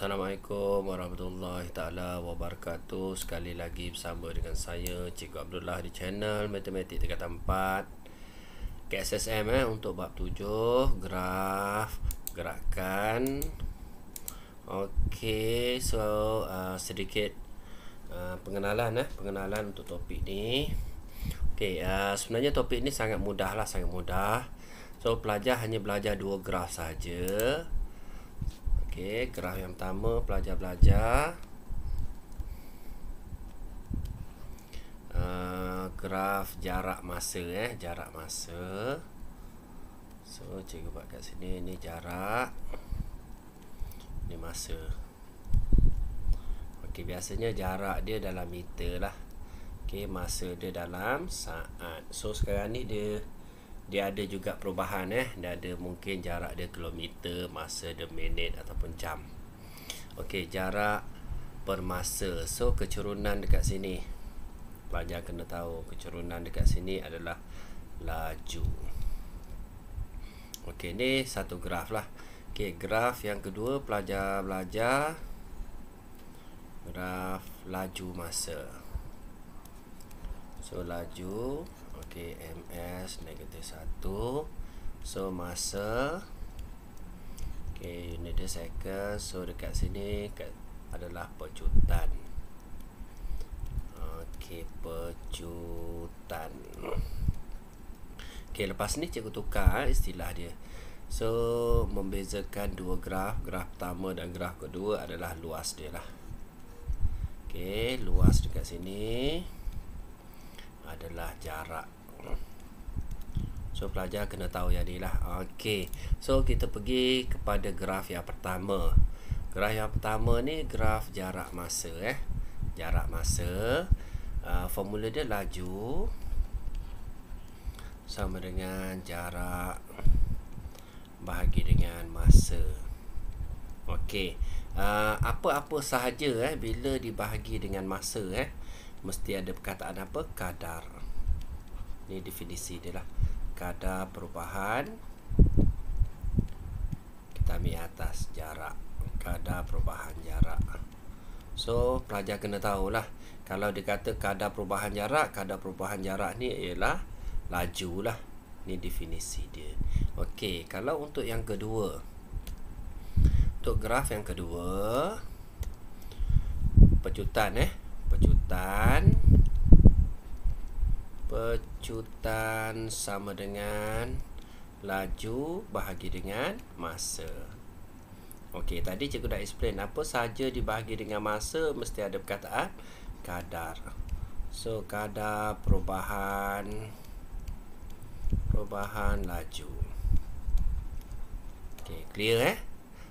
Assalamualaikum warahmatullahi taala wabarakatuh. Sekali lagi bersama dengan saya Cikgu Abdullah di channel Matematik Tingkatan 4 KSSM untuk bab 7 graf gerakan. Okey, so sedikit pengenalan untuk topik ni. Okey, sebenarnya topik ni sangat mudah. So pelajar hanya belajar dua graf saja. Okey, graf yang pertama pelajar belajar graf jarak masa jarak masa. So cikgu buat kat sini, ni jarak, ni masa. Okey, biasanya jarak dia dalam meter lah. Okey, masa dia dalam saat. So sekarang ni dia ada juga perubahan dia ada mungkin jarak dia kilometer, masa dia minit ataupun jam. Okey, jarak per masa. So kecerunan dekat sini, pelajar kena tahu kecerunan dekat sini adalah laju. Okey, ni satu graf lah. Okey, graf yang kedua pelajar belajar graf laju masa. So laju, okey, ms -1. So masa, okey, unit dia second. So dekat sini adalah pecutan. Okey, pecutan. Okey, lepas ni cikgu tukar istilah dia. So membezakan dua graf pertama dan graf kedua adalah luas dia lah. Okey, luas dekat sini adalah jarak. So pelajar kena tahu yang ni lah. Okey, so kita pergi kepada graf yang pertama. Graf yang pertama ni graf jarak masa jarak masa. Formula dia laju sama dengan jarak bahagi dengan masa. Okey, apa-apa sahaja bila dibahagi dengan masa mesti ada perkataan apa? Kadar. Ni definisi dia lah. Kadar perubahan, kita ambil atas jarak, kadar perubahan jarak. So pelajar kena tahulah, kalau dia kata kadar perubahan jarak ni ialah laju lah. Ni definisi dia. Okey, kalau untuk yang kedua, untuk graf yang kedua, pecutan pecutan sama dengan laju bahagi dengan masa. Okey, tadi cikgu dah explain apa sahaja dibahagi dengan masa mesti ada perkataan kadar. So kadar perubahan laju. Okey, clear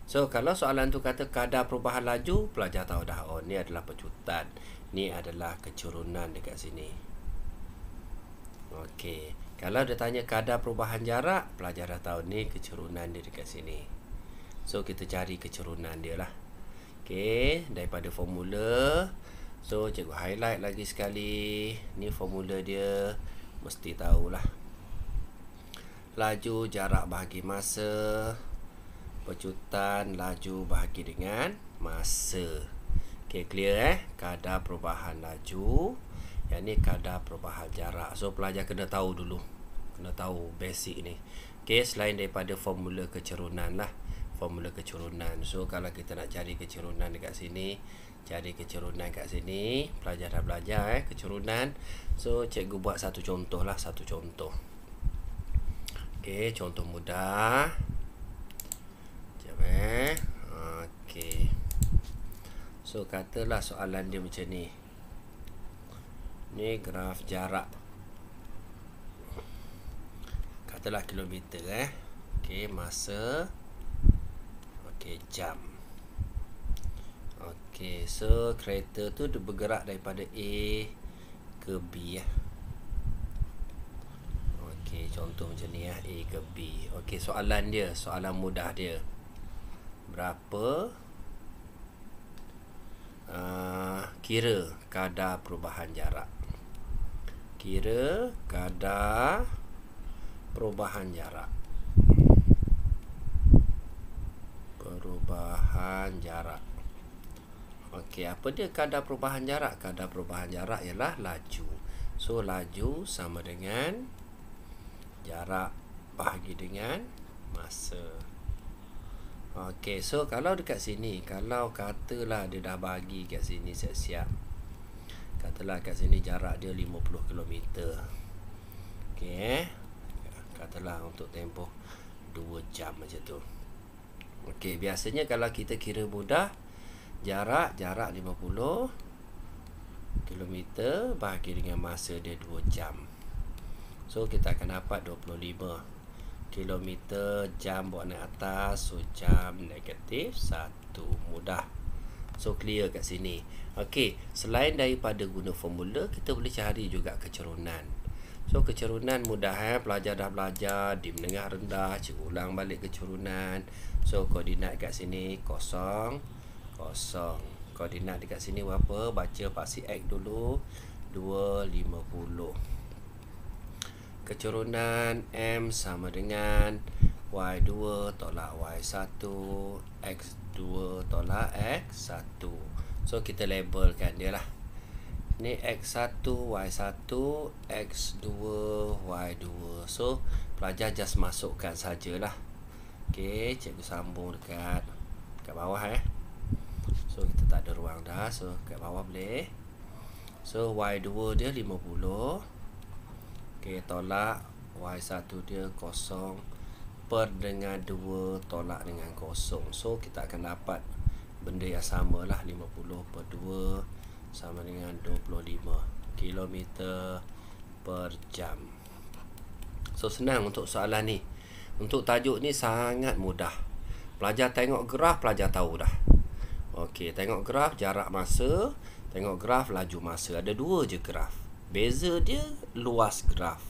So kalau soalan tu kata kadar perubahan laju, pelajar tahu dah, oh ni adalah pecutan, ni adalah kecerunan dekat sini. Okey, kalau dia tanya kadar perubahan jarak, pelajar dah tahu ni kecerunan dia dekat sini. So kita cari kecerunan dia lah. Okey, daripada formula. So cikgu highlight lagi sekali. Ni formula dia, mesti tahulah. Laju jarak bahagi masa, pecutan laju bahagi dengan masa. Okey, clear kadar perubahan laju, yang ni kadar perubahan jarak. So pelajar kena tahu dulu, kena tahu basic ni. Okey, selain daripada formula kecerunan lah, formula kecerunan. So kalau kita nak cari kecerunan dekat sini, cari kecerunan kat sini, pelajar dah belajar kecerunan. So cikgu buat satu contoh lah, satu contoh. Okey, contoh mudah. Okey, so katalah soalan dia macam ni. Ni graf jarak, katalah kilometer Okey, masa, okey, jam. Okey, so kereta tu dia bergerak daripada A ke B Okey, contoh macam ni A ke B. Okey, soalan dia, soalan mudah dia, berapa kira kadar perubahan jarak. Kira kadar perubahan jarak. Perubahan jarak. Okey, apa dia kadar perubahan jarak? Kadar perubahan jarak ialah laju. So laju sama dengan jarak bahagi dengan masa. Okey, so kalau dekat sini, kalau katalah dia dah bagi kat sini siap-siap. Katalah kat sini jarak dia 50 km. Okey, katalah untuk tempoh 2 jam macam tu. Okey, biasanya kalau kita kira mudah, jarak 50 km bahagi dengan masa dia 2 jam. So kita akan dapat 25 km jam buat naik atas. So jam negatif 1. Mudah. So clear kat sini. Okey, selain daripada guna formula, kita boleh cari juga kecerunan. So kecerunan mudah, pelajar dah belajar di menengah rendah, cikgu ulang balik kecerunan. So koordinat kat sini 0, 0. Koordinat dekat sini berapa? Baca paksi X dulu. 250. Kecerunan M sama dengan Y2 tolak Y1, X2 tolak X1. So kita labelkan dia lah. Ni X1, Y1, X2, Y2. So pelajar just masukkan sajalah. Okey, cikgu sambung dekat bawah So kita tak ada ruang dah. So kat bawah boleh. So Y2 dia 50. Okey, tolak Y1 dia 0 per dengan 2 tolak dengan 0. So kita akan dapat benda yang sama lah. 50 per 2 sama dengan 25 km per jam. So senang untuk soalan ni. Untuk tajuk ni sangat mudah. Pelajar tengok graf, pelajar tahu dah. Okey, tengok graf jarak masa, tengok graf laju masa. Ada 2 je graf. Beza dia luas graf.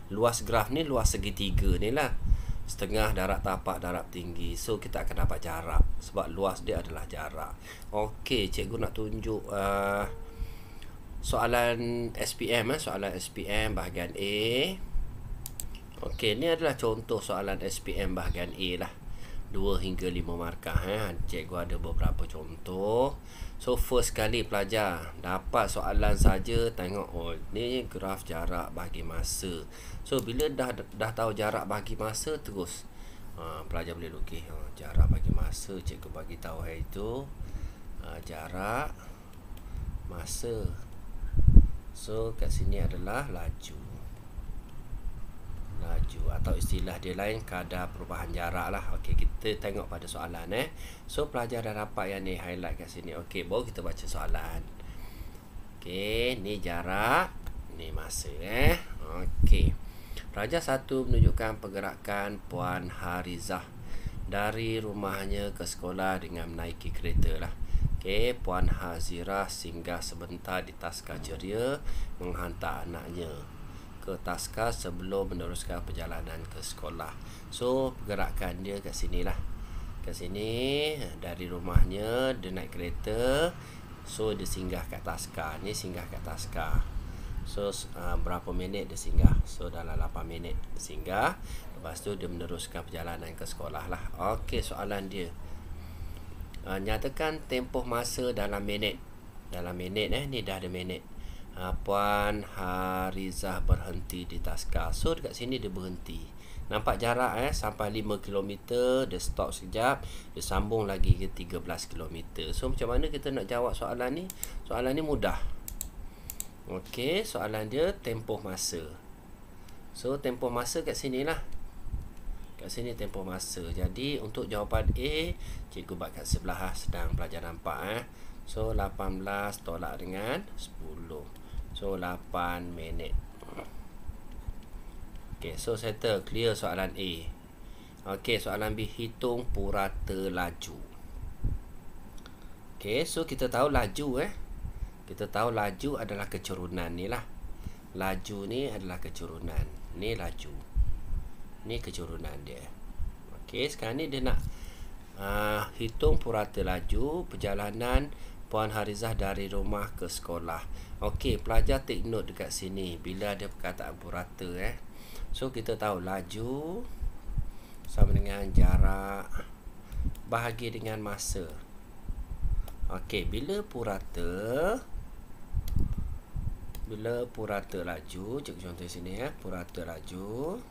Luas graf ni luas segitiga ni lah. Setengah darab tapak darab tinggi. So kita akan dapat jarak. Sebab luas dia adalah jarak. Okey, cikgu nak tunjuk soalan SPM. Soalan SPM bahagian A. Okey, ni adalah contoh soalan SPM bahagian A lah. 2 hingga 5 markah. Cikgu ada beberapa contoh. So first kali pelajar dapat soalan saja, tengok ni graf jarak bahagi masa. So bila dah tahu jarak bahagi masa, terus pelajar boleh lukis jarak bahagi masa. Cikgu bagi tahu itu jarak masa. So kat sini adalah laju atau istilah dia lain kadar perubahan jarak lah. Okey, kita tengok pada soalan So pelajar dah dapat yang ni, highlight kat sini. Okey, baru kita baca soalan. Okey, ni jarak, ni masa Okey. Pelajar 1 menunjukkan pergerakan Puan Harizah dari rumahnya ke sekolah dengan menaiki kereta lah. Okey, Puan Hazirah singgah sebentar di Taska Ceria menghantar anaknya ke Taska sebelum meneruskan perjalanan ke sekolah. So pergerakan dia kat sini lah. Kat sini dari rumahnya dia naik kereta. So dia singgah kat Taska. Ni singgah kat Taska. So berapa minit dia singgah? So dalam 8 minit dia singgah. Lepas tu dia meneruskan perjalanan ke sekolah lah. Okey, soalan dia. Nyatakan tempoh masa dalam minit. Dalam minit ni dah ada minit. Puan Harizah berhenti di Taska. So dekat sini dia berhenti. Nampak jarak sampai 5 km. Dia stop sekejap, dia sambung lagi ke 13 km. So macam mana kita nak jawab soalan ni? Soalan ni mudah. Okey, soalan dia tempoh masa. So tempoh masa kat sini lah. Kat sini tempoh masa. Jadi untuk jawapan A, cikgu buat kat sebelah sedang pelajar nampak So 18 tolak dengan 10. So 8 minit. Okey, so settle, clear soalan A. Okey, soalan B, hitung purata laju. Okey, so kita tahu laju Kita tahu laju adalah kecerunan ni lah. Laju ni adalah kecerunan. Ni laju. Ni kecerunan dia. Okey, sekarang ni dia nak hitung purata laju perjalanan Puan Harizah dari rumah ke sekolah. Okey, pelajar take note dekat sini bila ada perkataan purata So kita tahu laju sama dengan jarak bahagi dengan masa. Okey, bila purata laju, cikgu contoh sini ya, purata laju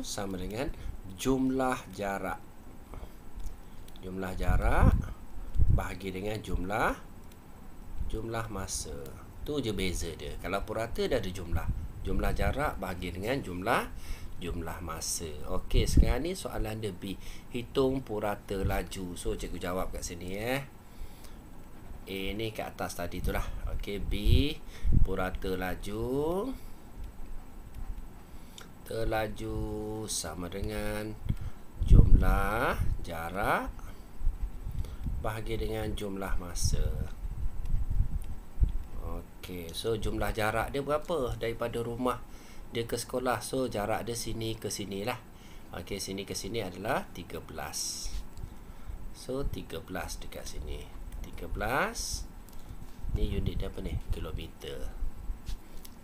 sama dengan jumlah jarak. Jumlah jarak bahagi dengan jumlah masa. Tu je beza dia. Kalau purata dah ada jumlah jarak bahagi dengan jumlah masa. Okey, sekarang ni soalan dia B. Hitung purata laju. So cikgu jawab kat sini A ni kat atas tadi tu lah. Okey, B purata laju sama dengan jumlah jarak bahagi dengan jumlah masa. Okey, so jumlah jarak dia berapa? Daripada rumah dia ke sekolah. So jarak dia sini ke sini lah. Okey, sini ke sini adalah 13. So 13 dekat sini. 13 ni unit dia apa ni? Kilometer.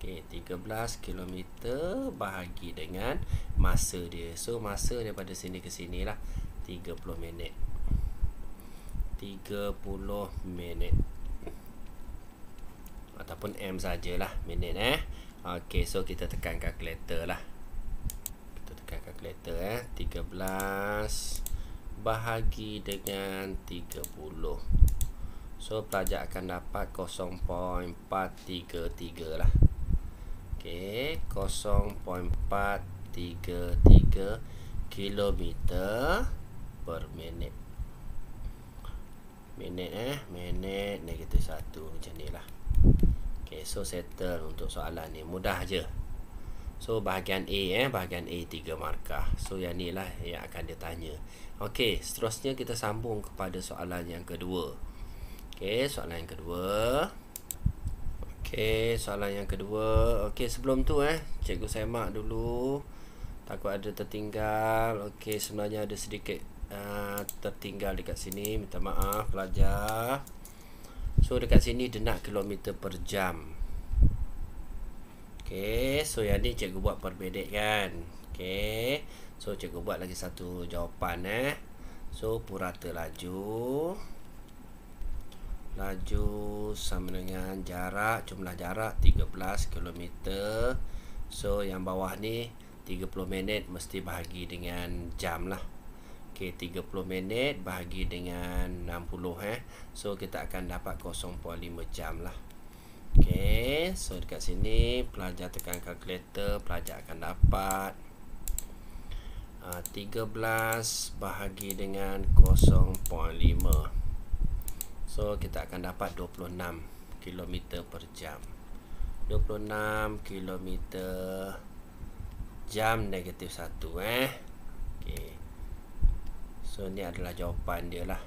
Okey, 13 kilometer bahagi dengan masa dia. So masa daripada sini ke sini lah 30 minit. 30 minit. Ataupun M sajalah minit Okey, so kita tekan kalkulator lah. Kita tekan kalkulator 13 bahagi dengan 30. So pelajar akan dapat 0.433 lah. Okey, 0.433 kilometer per minit. Minit negatif 1 macam ni lah. Okey, so settle untuk soalan ni. Mudah je. So bahagian A bahagian A 3 markah. So yang ni lah yang akan dia tanya. Okey, seterusnya kita sambung kepada soalan yang kedua. Okey, soalan yang kedua. Okey, sebelum tu cikgu semak dulu. Takut ada tertinggal. Okey, sebenarnya ada sedikit tertinggal dekat sini. Minta maaf pelajar. So dekat sini dia nak kilometer per jam. Okey, so yang ni cikgu buat perbezaan. Okey, so cikgu buat lagi satu jawapan So purata laju sama dengan jumlah jarak 13 km. So yang bawah ni 30 minit mesti bahagi dengan jam lah. Okey, 30 minit bahagi dengan 60 So kita akan dapat 0.5 jam lah. Okey, so dekat sini pelajar tekan kalkulator, pelajar akan dapat 13 bahagi dengan 0.5. So kita akan dapat 26 km per jam. 26 km jam negatif 1 Okey, so ni adalah jawapan dia lah.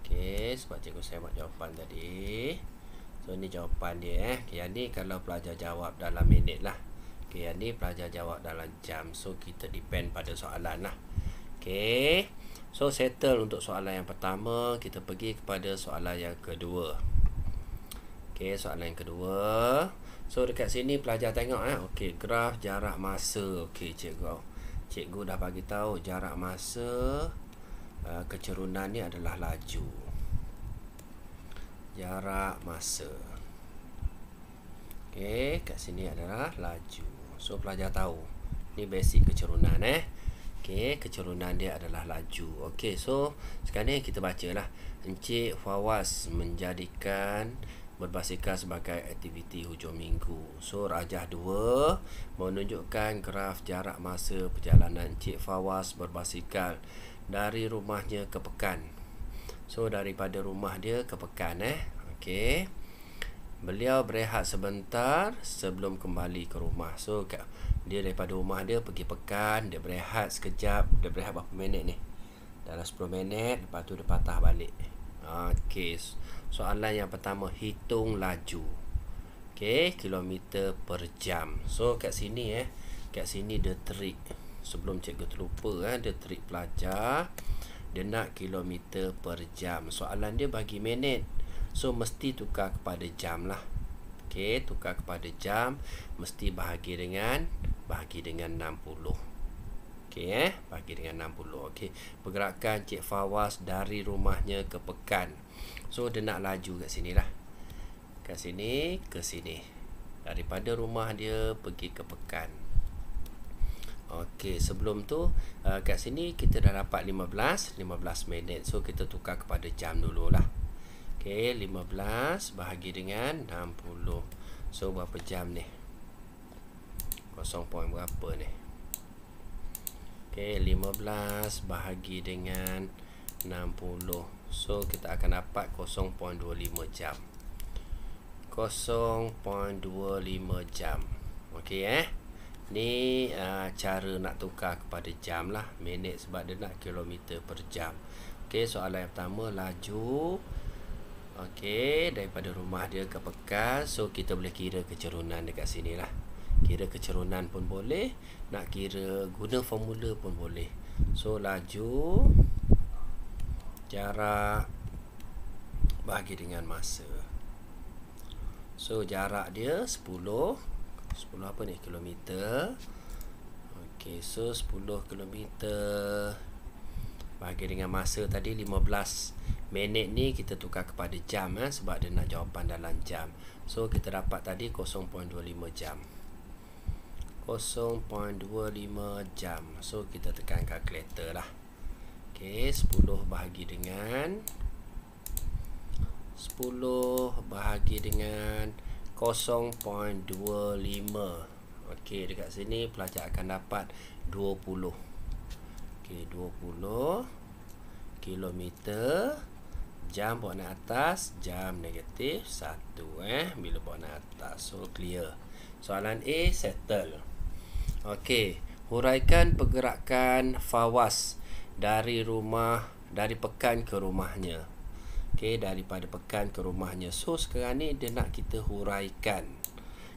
Okey, sebab cikgu saya buat jawapan tadi. So ni jawapan dia Yang ni kalau pelajar jawab dalam minit lah. Okey, yang ni pelajar jawab dalam jam. So kita depend pada soalan lah. Okey, so settle untuk soalan yang pertama. Kita pergi kepada soalan yang kedua. Okey, soalan yang kedua. So dekat sini pelajar tengok okey, graf jarak masa. Okey, cikgu dah bagi tahu jarak masa kecerunan ni adalah laju. Jarak masa. Okey, kat sini adalah laju. So pelajar tahu ni basic kecerunan Okey, kecerunan dia adalah laju. Okey, so sekarang ni kita bacalah. Encik Fawaz menjadikan berbasikal sebagai aktiviti hujung minggu. So rajah 2 menunjukkan graf jarak masa perjalanan Encik Fawaz berbasikal dari rumahnya ke pekan. So daripada rumah dia ke pekan Okey, beliau berehat sebentar sebelum kembali ke rumah. So dia daripada rumah dia pergi pekan, dia berehat sekejap. Dia berehat berapa minit ni? Dalam 10 minit. Lepas tu dia patah balik. Okey, soalan yang pertama, hitung laju. Okey, kilometer per jam. So kat sini kat sini dia trik. Sebelum cikgu terlupa dia trik pelajar. Dia nak kilometer per jam. Soalan dia bagi minit. So mesti tukar kepada jam lah. Okey, tukar kepada jam, mesti bahagi dengan 60. Okey, bagi dengan 60. Okey, pergerakan Cik Fawaz dari rumahnya ke pekan. So dia nak laju kat sini lah. Kat sini ke sini. Daripada rumah dia pergi ke pekan. Okey, sebelum tu kat sini kita dah dapat 15 minit. So kita tukar kepada jam dululah. Okey, 15 bahagi dengan 60. So berapa jam ni? 0 point berapa ni? Okey, 15 bahagi dengan 60. So kita akan dapat 0.25 jam. 0.25 jam. Okey ni cara nak tukar kepada jam lah. Minit sebab dia nak kilometer per jam. Okey, soalan yang pertama, laju daripada rumah dia ke pekan. So kita boleh kira kecerunan dekat sini lah. Kira kecerunan pun boleh, nak kira guna formula pun boleh. So laju jarak bagi dengan masa. So jarak dia 10 apa ni, kilometer. Okey, so 10 kilometer bagi dengan masa tadi 15 minit ni kita tukar kepada jam sebab dia nak jawapan dalam jam. So kita dapat tadi 0.25 jam. 0.25 jam. So kita tekan kalkulator lah. Okey, 10 bahagi dengan 0.25. Okey, dekat sini pelajar akan dapat 20. Okey, 20 kilometer. Jam bawa naik atas, jam negatif 1 bila bawa naik atas. So clear. Soalan A settle. Okey, huraikan pergerakan Fawaz dari pekan ke rumahnya. Okey, daripada pekan ke rumahnya. So sekarang ni dia nak kita huraikan.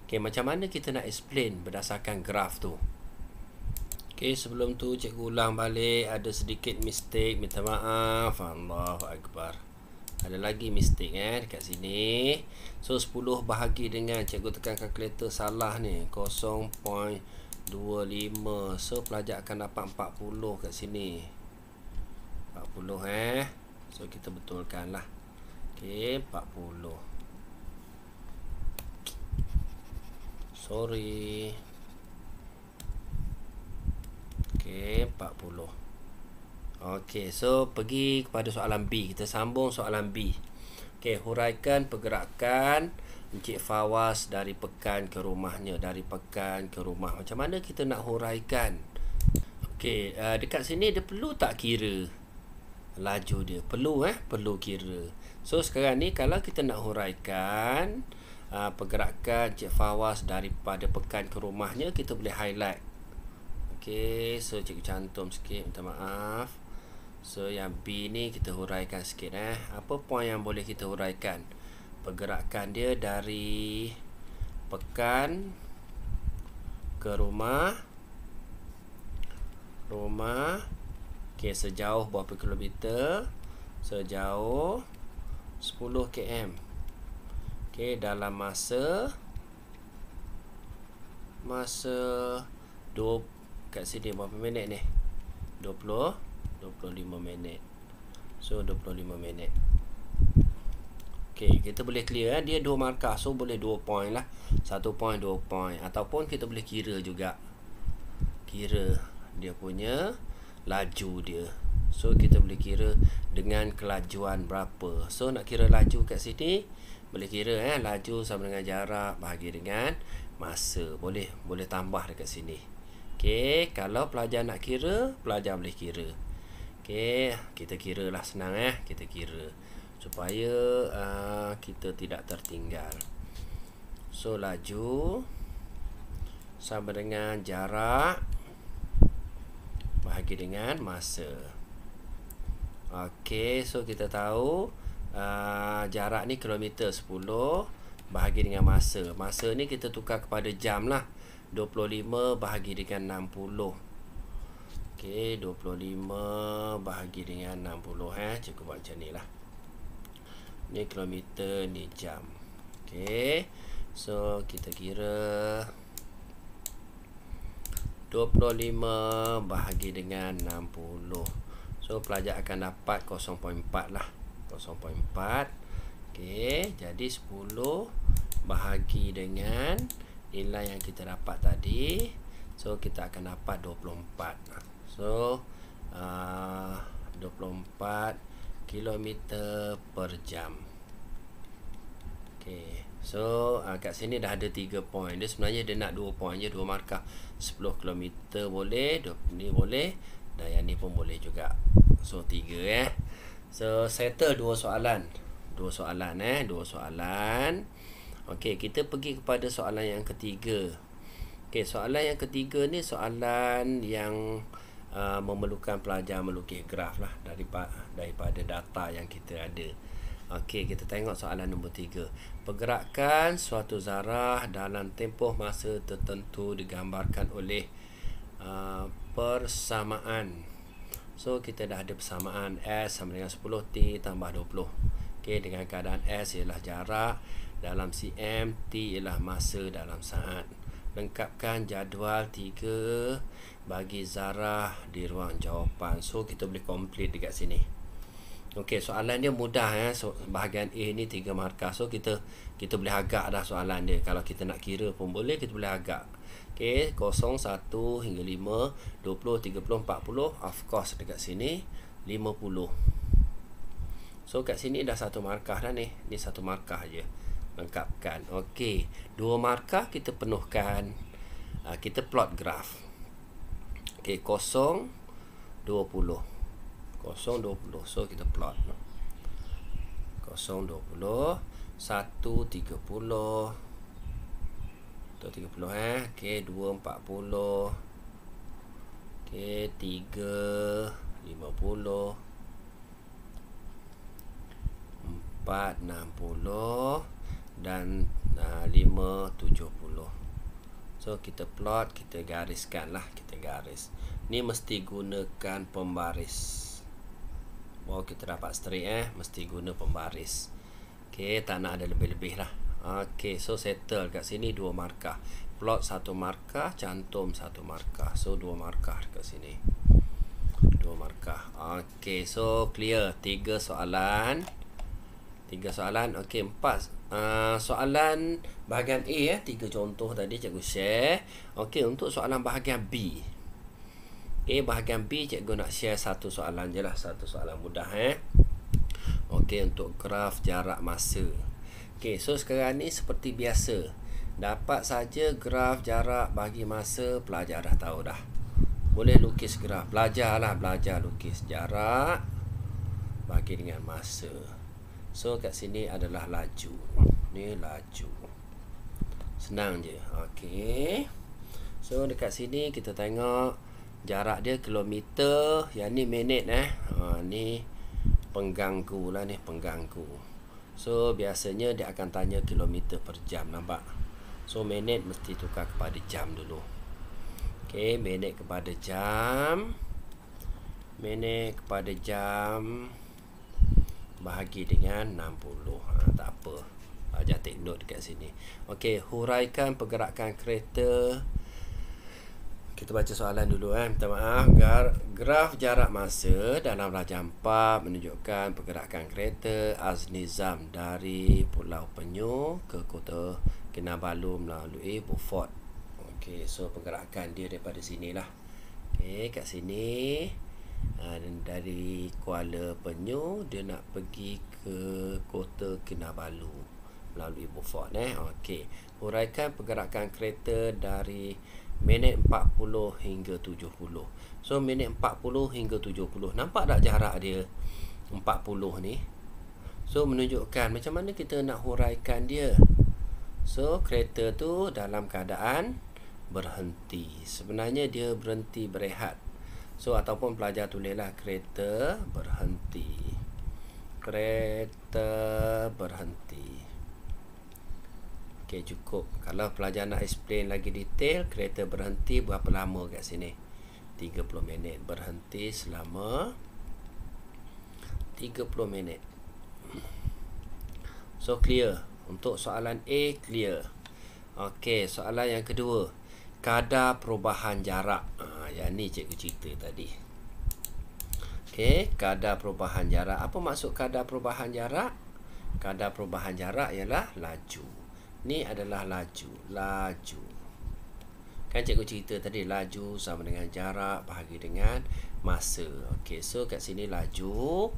Okey, macam mana kita nak explain berdasarkan graf tu? Okey, sebelum tu cikgu ulang balik, ada sedikit mistake, minta maaf. Allahu Akbar. Ada lagi mistake dekat sini. So 10 bahagi dengan, cikgu tekan kalkulator salah ni, 0.25. So pelajar akan dapat 40 kat sini. 40 So kita betulkan lah. Okey, 40. Sorry. Okey, 40. Okey, so pergi kepada soalan B. Kita sambung soalan B. Okey, huraikan pergerakan Encik Fawaz dari pekan ke rumahnya. Dari pekan ke rumah. Macam mana kita nak huraikan? Okey, dekat sini dia perlu tak kira laju dia? Perlu perlu kira. So sekarang ni kalau kita nak huraikan pergerakan Encik Fawaz daripada pekan ke rumahnya, kita boleh highlight. Okey, so cikgu cantum sikit, minta maaf. So yang B ni kita huraikan sikit Apa poin yang boleh kita huraikan? Pergerakan dia dari pekan ke rumah. Okey, sejauh berapa kilometer? Sejauh 10 km. Okey, dalam masa kat sini berapa minit ni? 25 minit. So 25 minit. Okey, kita boleh clear dia 2 markah. So boleh 2 point lah. 1 point, 2 point. Ataupun kita boleh kira juga. Kira dia punya laju dia. So kita boleh kira dengan kelajuan berapa. So nak kira laju kat sini, boleh kira laju sama dengan jarak bahagi dengan masa. Boleh tambah dekat sini. Okey, kalau pelajar nak kira, pelajar boleh kira. Okey, kita kira lah, senang kita kira supaya kita tidak tertinggal. So laju sama dengan jarak bahagi dengan masa. Okey, so kita tahu jarak ni kilometer 10 bahagi dengan masa. Masa ni kita tukar kepada jam lah. 25 bahagi dengan 60. Okey, 25 bahagi dengan 60 Cikgu buat macam ni lah. Ni kilometer, ni jam. Okey, so kita kira 25 bahagi dengan 60. So pelajar akan dapat 0.4 lah. 0.4. Okey, jadi 10 bahagi dengan nilai yang kita dapat tadi. So kita akan dapat 24. So 24 km per jam. Okey. So kat sini dah ada 3 poin. Dia sebenarnya dia nak 2 poin je, 2 markah. 10 km boleh, ni boleh, dan yang ni pun boleh juga. So 3 So settle 2 soalan. 2 soalan. Okey, kita pergi kepada soalan yang ketiga. Okey, soalan yang ketiga ni soalan yang memerlukan pelajar melukis graf lah daripada data yang kita ada. Okey, kita tengok soalan nombor 3. Pergerakan suatu zarah dalam tempoh masa tertentu digambarkan oleh persamaan. So kita dah ada persamaan S sama dengan 10T tambah 20. Okey, dengan keadaan S ialah jarak dalam cm, T ialah masa dalam saat. Lengkapkan jadual 3 bagi zarah di ruang jawapan. So kita boleh complete dekat sini. Okey, soalan dia mudah So bahagian A ni 3 markah. So kita boleh agak dah soalan dia. Kalau kita nak kira pun boleh, kita boleh agak. Okey, 0, 1 hingga 5, 20, 30, 40. Of course dekat sini 50. So kat sini dah 1 markah dah ni. Ni 1 markah je. Lengkapkan. Okey, 2 markah kita penuhkan. Kita plot graf. Okey, 0, 20. 0, 20. So kita plot 0, 20, 1, 30. 30 Okey, 2, 40. Okey, 3, 50. 4, 60. Dan 5, 70. So kita plot, kita gariskan lah. Kita garis. Ni mesti gunakan pembaris. Oh, kita dapat straight mesti guna pembaris. Okey, tak nak ada lebih-lebih lah. Okey, so settle kat sini 2 markah. Plot 1 markah, cantum 1 markah. So 2 markah kat sini. 2 markah. Okey, so clear 3 soalan. 3 soalan. Okey, 4 soalan bahagian A 3 contoh tadi cikgu share. Okey, untuk soalan bahagian B. Bahagian B cikgu nak share 1 soalan je lah. 1 soalan mudah Okey, untuk graf jarak masa. Okey, so sekarang ni seperti biasa. Dapat saja graf jarak bagi masa, pelajar dah tahu dah. Boleh lukis graf. Belajar lukis jarak bagi dengan masa. So kat sini adalah laju. Ni laju. Senang je. Okey. So dekat sini kita tengok jarak dia kilometer, yang ni minit ni pengganggu lah ni, pengganggu. So biasanya dia akan tanya kilometer per jam, nampak? So minit mesti tukar kepada jam dulu. Okey, minit kepada jam. Minit kepada jam bahagi dengan 60. Tak apa. Ajar take note dekat sini. Okey, huraikan pergerakan kereta. Kita baca soalan dulu minta maaf. Graf jarak masa dalam rajam 4 menunjukkan pergerakan kereta Aznizam dari Pulau Penyu ke Kota Kinabalu melalui Beaufort. Okey, so pergerakan dia daripada sinilah. Okey, kat sini dari Kuala Penyu dia nak pergi ke Kota Kinabalu melalui Beaufort Okey, huraikan pergerakan kereta dari minit 40 hingga 70. So minit 40 hingga 70. Nampak tak jarak dia 40 ni? So menunjukkan macam mana kita nak huraikan dia. So kereta tu dalam keadaan berhenti. Sebenarnya dia berhenti berehat. So ataupun pelajar tulislah kereta berhenti. Kereta berhenti. Okey, cukup. Kalau pelajar nak explain lagi detail, kereta berhenti berapa lama kat sini? 30 minit. Berhenti selama 30 minit. So clear. Untuk soalan A clear. Okey, soalan yang kedua. kadar perubahan jarak. Yang ni cikgu cerita tadi. Okey, kadar perubahan jarak. Apa maksud kadar perubahan jarak? Kadar perubahan jarak ialah laju. Ni adalah laju. Kan cikgu cerita tadi, laju sama dengan jarak bahagi dengan masa. Okey, so kat sini laju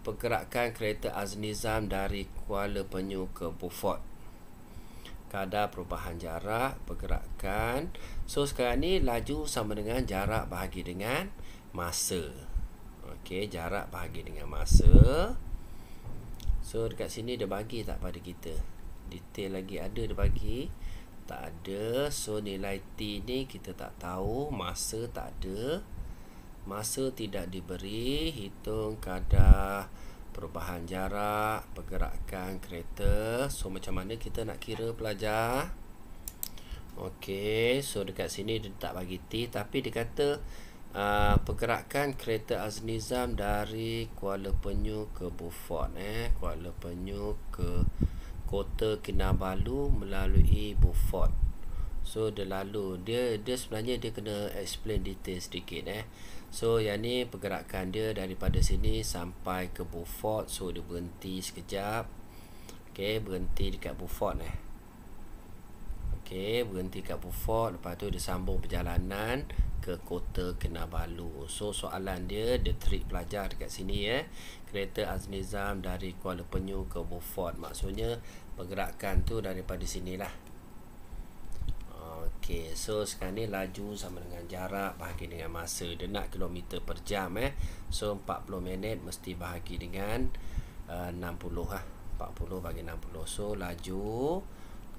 pergerakan kereta Aznizam dari Kuala Penyu ke Beaufort. Kadar perubahan jarak pergerakan. So sekarang ni laju sama dengan jarak bahagi dengan masa. Okey, jarak bahagi dengan masa. So dekat sini dia bagi tak pada kita? Detail lagi ada dia bagi? Tak ada. So nilai T ni kita tak tahu. Masa tak ada. Masa tidak diberi. Hitung kadar perubahan jarak pergerakan kereta. So macam mana kita nak kira pelajar? Okey, so dekat sini dia tak bagi T, tapi dia kata pergerakan kereta Aznizam dari Kuala Penyu ke Beaufort. Kuala Penyu ke Kota Kinabalu melalui Beaufort. So dia lalu, dia sebenarnya dia kena explain detail sedikit. So yang ni pergerakan dia daripada sini sampai ke Beaufort. So dia berhenti sekejap. Okey, berhenti dekat Beaufort. Okey, berhenti kat Beaufort. Lepas tu dia sambung perjalanan ke Kota Kinabalu. So soalan dia trik pelajar dekat sini. Kereta Aznizam dari Kuala Penyu ke Beaufort. Maksudnya pergerakan tu daripada sinilah. Okey, so sekarang ni laju sama dengan jarak bahagi dengan masa. Dia nak kilometer per jam. So 40 minit mesti bahagi dengan 60 lah. 40 bagi 60. So laju,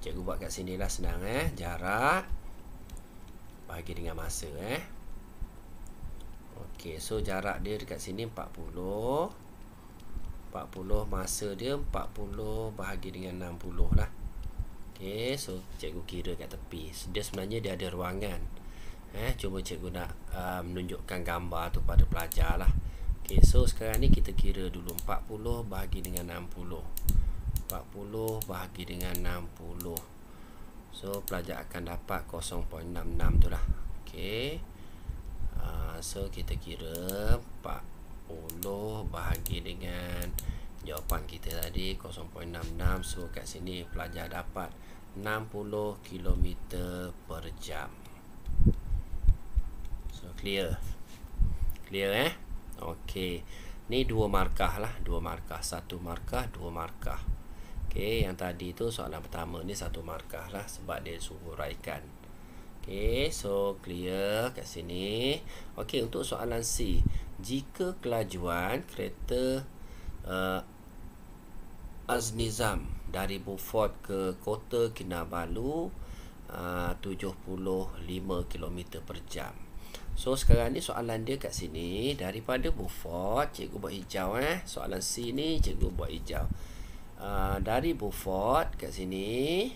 cikgu buat kat sini lah, senang. Jarak bahagi dengan masa. Okey, so jarak dia dekat sini 40. 40, masa dia 40 bahagi dengan 60 lah. Okey, so cikgu kira kat tepi. Dia sebenarnya dia ada ruangan. Cuma cikgu nak menunjukkan gambar tu pada pelajar lah. Okey, so sekarang ni kita kira dulu 40 bahagi dengan 60. 40 bahagi dengan 60. So pelajar akan dapat 0.66 tu lah. Okey. So kita kira 40 bahagi dengan jawapan kita tadi 0.66. So kat sini pelajar dapat 60 km per jam. So clear. Clear Okey. Ni dua markah lah, dua markah, satu markah, dua markah. Okey, yang tadi tu soalan pertama ni satu markah lah sebab dia suruh uraikan. Okey, so clear kat sini. Okey, untuk soalan C, jika kelajuan kereta Aznizam dari Beaufort ke Kota Kinabalu 75 km per jam. So sekarang ni soalan dia kat sini, daripada Beaufort, cikgu buat hijau. Soalan C ni cikgu buat hijau. Dari Beaufort kat sini,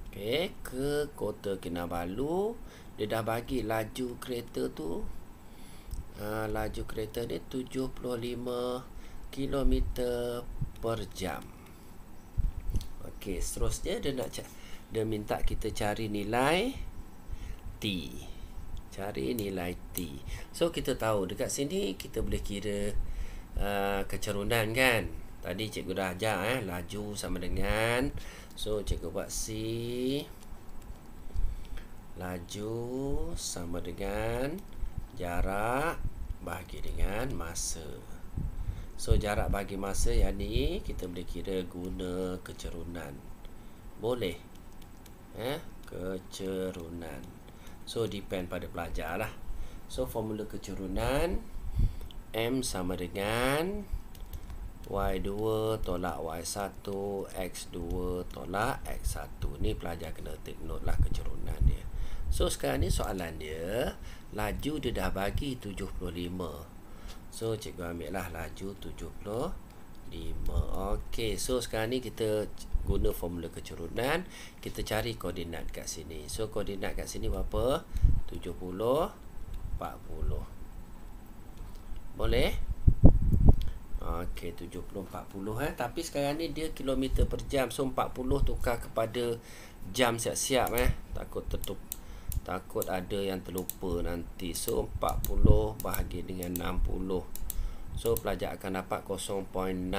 okey, ke Kota Kinabalu, dia dah bagi laju kereta tu. Laju kereta ni 75 km per jam. Okey, seterusnya dia minta kita cari nilai T. Cari nilai T. So kita tahu dekat sini kita boleh kira kecerunan kan. Tadi cikgu dah ajar laju sama dengan, so cikgu buat C, laju sama dengan jarak bahagi dengan masa. So jarak bagi masa yang ni kita boleh kira guna kecerunan. Boleh. Kecerunan. So depend pada pelajar lah. So formula kecerunan, M sama dengan Y2 tolak Y1 X2 tolak X1. Ni pelajar kena take note lah kecerunan dia. So sekarang ni soalan dia, laju dia dah bagi 75. So cikgu ambil lah laju 75. Okey, so sekarang ni kita guna formula kecerunan, kita cari koordinat kat sini. So koordinat kat sini berapa? 70, 40. Boleh? Okey, 70 40 tapi sekarang ni dia kilometer per jam. So 40 tukar kepada jam siap-siap takut ada yang terlupa nanti. So 40 bahagi dengan 60. So pelajar akan dapat 0.667.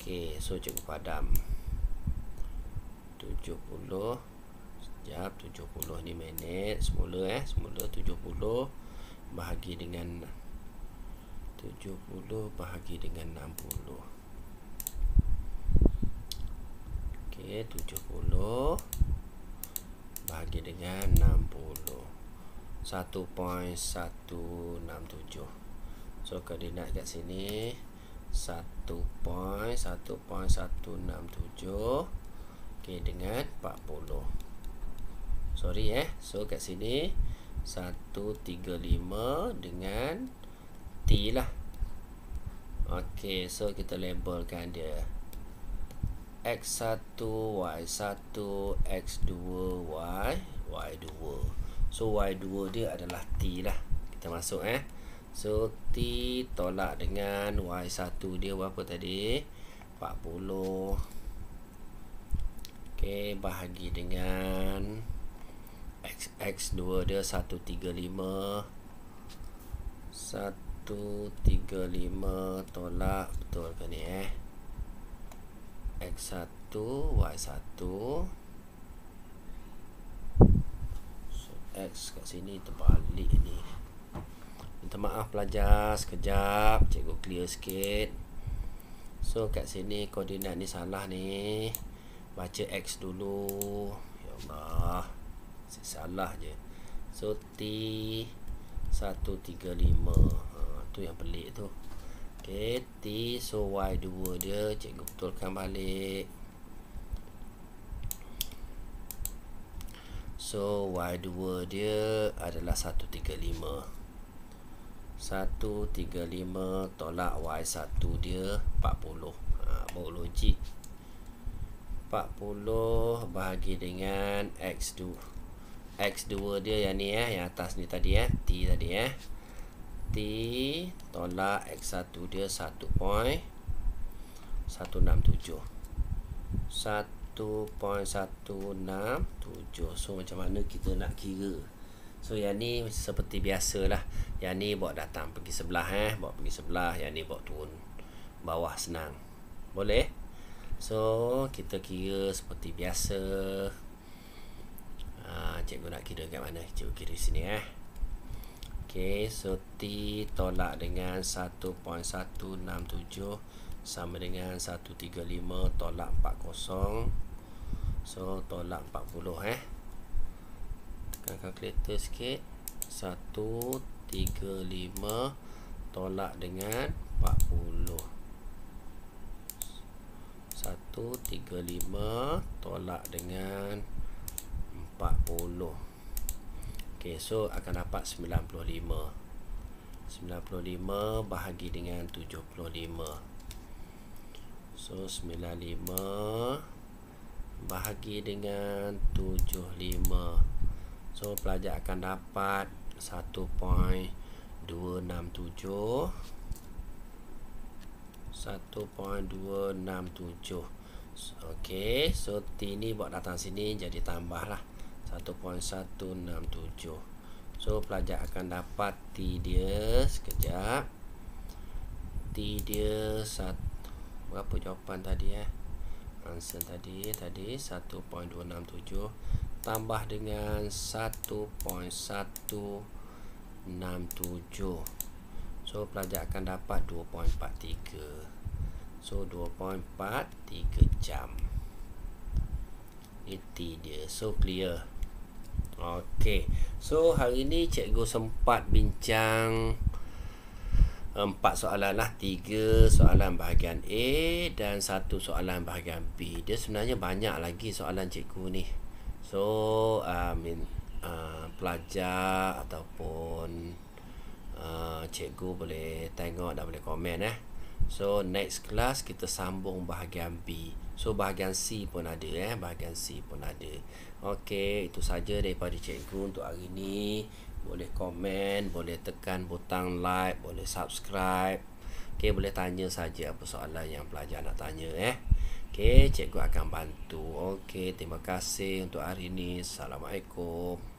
Okey, so cikgu padam. 70 sekejap, 70 ni minit semula semula 70 bahagi dengan 60. Okey, 70 bahagi dengan 60. 1.167. So koordinat kat sini 1.167 okey dengan 40. Sorry So kat sini 135 dengan T lah. Okey, so kita labelkan dia X1, Y1, X2, Y2. So Y2 dia adalah T lah. Kita masuk So T tolak dengan Y1 dia berapa tadi? 40. Okey, bahagi dengan X2 dia 135. 135 tolak, betul ke ni X1 Y1. So X kat sini terbalik ni. Minta maaf pelajar, sekejap cikgu clear sikit. So kat sini koordinat ni salah ni. Baca X dulu. Ya Allah, salah je. So T 135. Tu yang pelik tu. Okey, T. So Y2 dia cikgu betulkan balik. So Y2 dia adalah 135. 135 tolak Y1 dia 40. Baru logik. 40 bahagi dengan X2. X2 dia yang ni yang atas ni tadi T tadi T tolak X1 dia 1.167. 1.167. So macam mana kita nak kira? So yang ni seperti biasalah. Yang ni bawa datang pergi sebelah bawa pergi sebelah, yang ni bawa turun bawah, senang. Boleh? So kita kira seperti biasa. Cikgu nak kira kat mana? Cikgu kira sini Okey, so T tolak dengan 1.167 sama dengan 135 tolak 40. So tolak 40 tekan kalkulator sikit. 135 tolak dengan 40. 135 tolak dengan 40. Okey, so akan dapat 95. 95 bahagi dengan 75. So 95 bahagi dengan 75. So pelajar akan dapat 1.267. 1.267. Okey, so T ni buat datang sini jadi tambah lah 1.167. So pelajar akan dapat T dia, sekejap, T dia berapa jawapan tadi answer tadi 1.267 tambah dengan 1.167. So pelajar akan dapat 2.43. So 2.43 jam. Itu dia. So clear. Okey. So hari ni cikgu sempat bincang 4 soalan lah. 3 soalan bahagian A dan 1 soalan bahagian B. Dia sebenarnya banyak lagi soalan cikgu ni. So pelajar ataupun cikgu boleh tengok dan boleh komen So next class kita sambung bahagian B. So bahagian C pun ada bahagian C pun ada. Okey, itu saja daripada cikgu untuk hari ni. Boleh komen, boleh tekan butang like, boleh subscribe. Okey, boleh tanya saja apa soalan yang pelajar nak tanya Okey, cikgu akan bantu. Okey, terima kasih untuk hari ini. Assalamualaikum.